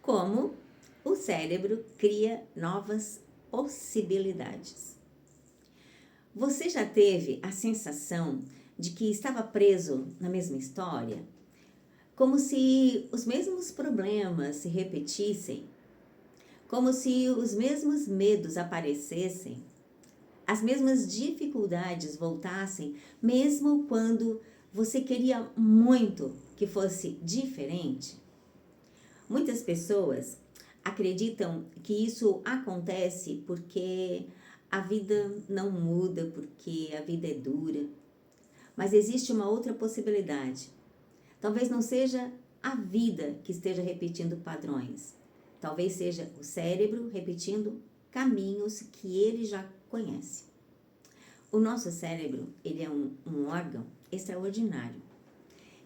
como o cérebro cria novas possibilidades. Você já teve a sensação de que estava preso na mesma história? Como se os mesmos problemas se repetissem? Como se os mesmos medos aparecessem? As mesmas dificuldades voltassem, mesmo quando você queria muito que fosse diferente? Muitas pessoas acreditam que isso acontece porque a vida não muda, porque a vida é dura. Mas existe uma outra possibilidade. Talvez não seja a vida que esteja repetindo padrões. Talvez seja o cérebro repetindo caminhos que ele já conhece. O nosso cérebro, ele é um órgão extraordinário.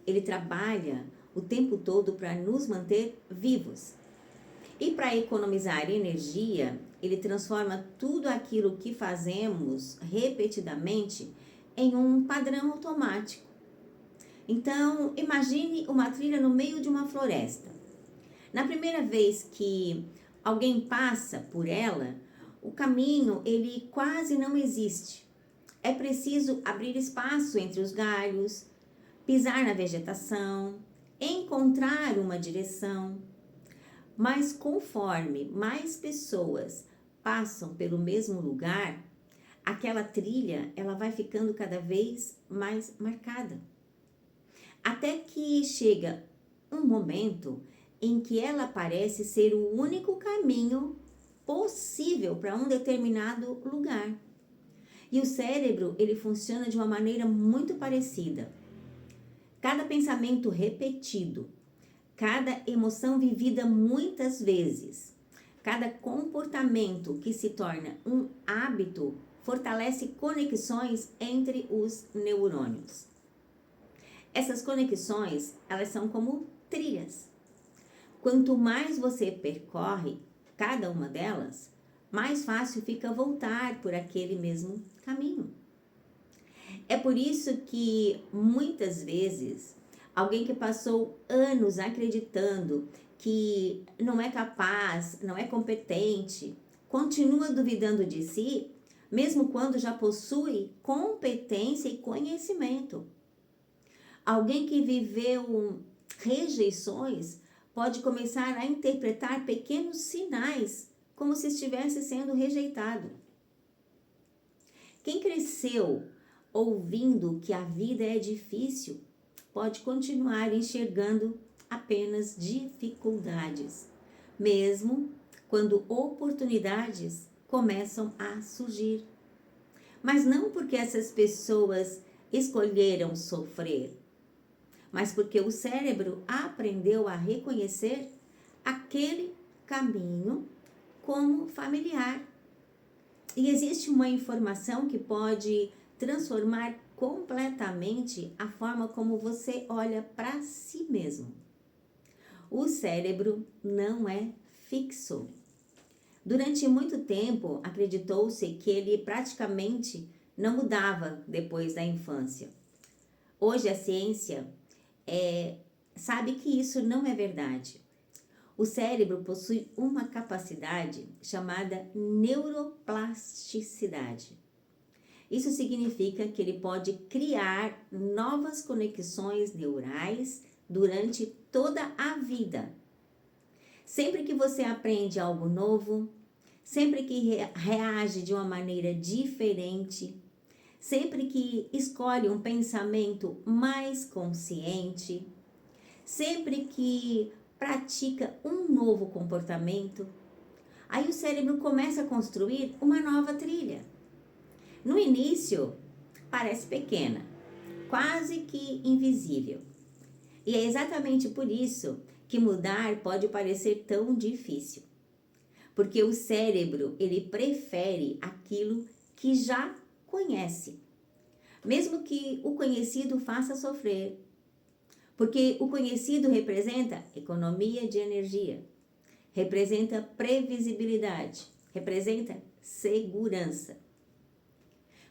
Ele trabalha o tempo todo para nos manter vivos. E para economizar energia, ele transforma tudo aquilo que fazemos repetidamente em um padrão automático. Então, imagine uma trilha no meio de uma floresta. Na primeira vez que alguém passa por ela, o caminho ele quase não existe. É preciso abrir espaço entre os galhos, pisar na vegetação, encontrar uma direção. Mas conforme mais pessoas passam pelo mesmo lugar, aquela trilha ela vai ficando cada vez mais marcada. Até que chega um momento em que ela parece ser o único caminho possível para um determinado lugar. E o cérebro, ele funciona de uma maneira muito parecida. Cada pensamento repetido, cada emoção vivida muitas vezes, cada comportamento que se torna um hábito fortalece conexões entre os neurônios. Essas conexões, elas são como trilhas. Quanto mais você percorre cada uma delas, mais fácil fica voltar por aquele mesmo caminho. É por isso que muitas vezes alguém que passou anos acreditando que não é capaz, não é competente, continua duvidando de si, mesmo quando já possui competência e conhecimento. Alguém que viveu rejeições pode começar a interpretar pequenos sinais como se estivesse sendo rejeitado. Quem cresceu ouvindo que a vida é difícil pode continuar enxergando apenas dificuldades, mesmo quando oportunidades começam a surgir. Mas não porque essas pessoas escolheram sofrer, mas porque o cérebro aprendeu a reconhecer aquele caminho como familiar. E existe uma informação que pode transformar completamente a forma como você olha para si mesmo. O cérebro não é fixo. Durante muito tempo, acreditou-se que ele praticamente não mudava depois da infância. Hoje a ciência sabe que isso não é verdade. O cérebro possui uma capacidade chamada neuroplasticidade. Isso significa que ele pode criar novas conexões neurais durante toda a vida. Sempre que você aprende algo novo, sempre que reage de uma maneira diferente, sempre que escolhe um pensamento mais consciente, sempre que pratica um novo comportamento, aí o cérebro começa a construir uma nova trilha. No início, parece pequena, quase que invisível. E é exatamente por isso que mudar pode parecer tão difícil. Porque o cérebro, ele prefere aquilo que já conhece, mesmo que o conhecido faça sofrer. Porque o conhecido representa economia de energia, representa previsibilidade, representa segurança.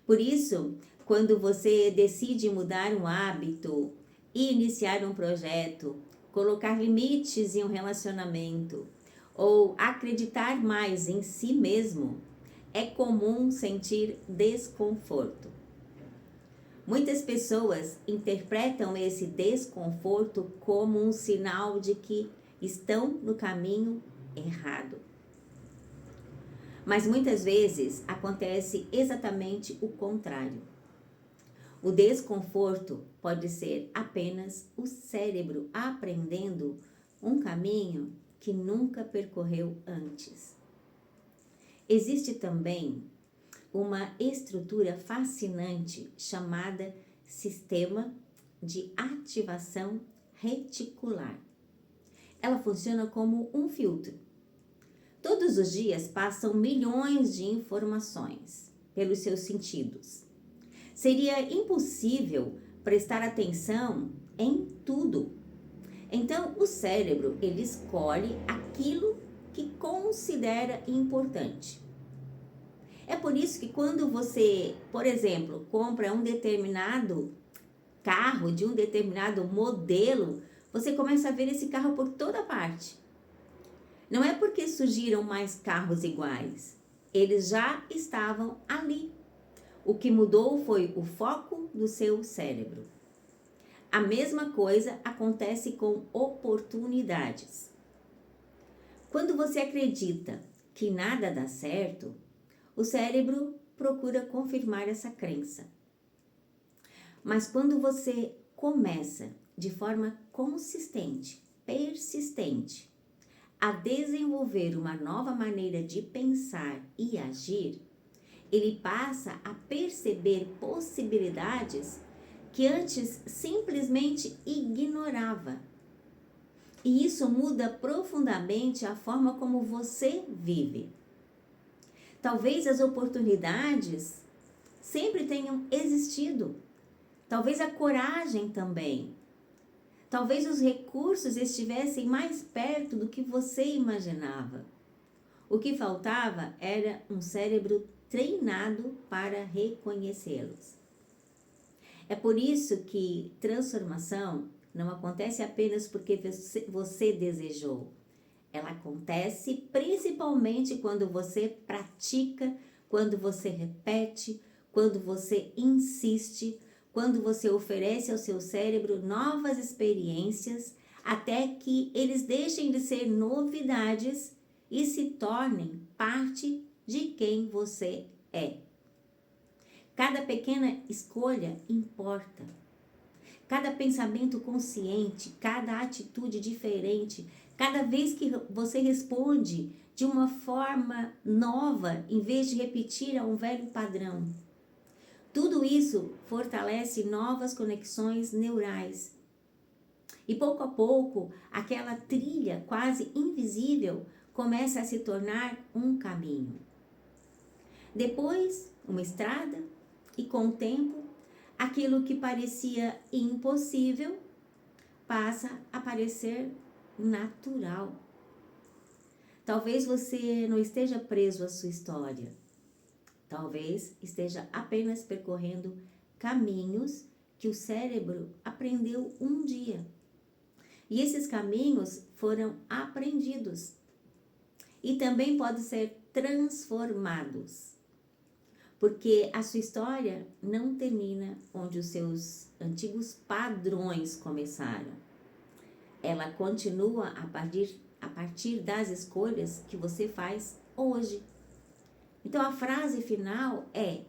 Por isso, quando você decide mudar um hábito, iniciar um projeto, colocar limites em um relacionamento, ou acreditar mais em si mesmo, é comum sentir desconforto. Muitas pessoas interpretam esse desconforto como um sinal de que estão no caminho errado. Mas muitas vezes acontece exatamente o contrário. O desconforto pode ser apenas o cérebro aprendendo um caminho que nunca percorreu antes. Existe também uma estrutura fascinante chamada sistema de ativação reticular. Ela funciona como um filtro. Todos os dias passam milhões de informações pelos seus sentidos. Seria impossível prestar atenção em tudo. Então, o cérebro, ele escolhe aquilo que considera importante. É por isso que quando você, por exemplo, compra um determinado carro de um determinado modelo, você começa a ver esse carro por toda parte. Não é porque surgiram mais carros iguais, eles já estavam ali. O que mudou foi o foco do seu cérebro. A mesma coisa acontece com oportunidades. Quando você acredita que nada dá certo, o cérebro procura confirmar essa crença. Mas quando você começa de forma consistente, persistente, a desenvolver uma nova maneira de pensar e agir, ele passa a perceber possibilidades que antes simplesmente ignorava. E isso muda profundamente a forma como você vive. Talvez as oportunidades sempre tenham existido. Talvez a coragem também. Talvez os recursos estivessem mais perto do que você imaginava. O que faltava era um cérebro treinado para reconhecê-los. É por isso que transformação não acontece apenas porque você desejou. Ela acontece principalmente quando você pratica, quando você repete, quando você insiste, quando você oferece ao seu cérebro novas experiências, até que eles deixem de ser novidades e se tornem parte de quem você é. Cada pequena escolha importa. Cada pensamento consciente, cada atitude diferente, cada vez que você responde de uma forma nova, em vez de repetir a um velho padrão. Tudo isso fortalece novas conexões neurais. E pouco a pouco, aquela trilha quase invisível começa a se tornar um caminho. Depois, uma estrada, e com o tempo, aquilo que parecia impossível passa a parecer natural. Talvez você não esteja preso à sua história. Talvez esteja apenas percorrendo caminhos que o cérebro aprendeu um dia. E esses caminhos foram aprendidos. E também podem ser transformados. Porque a sua história não termina onde os seus antigos padrões começaram. Ela continua a partir das escolhas que você faz hoje. Então a frase final é: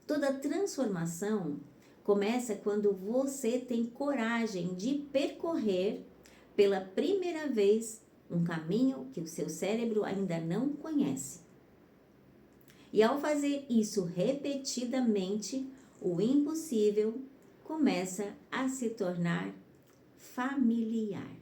toda transformação começa quando você tem coragem de percorrer pela primeira vez um caminho que o seu cérebro ainda não conhece. E ao fazer isso repetidamente, o impossível começa a se tornar familiar.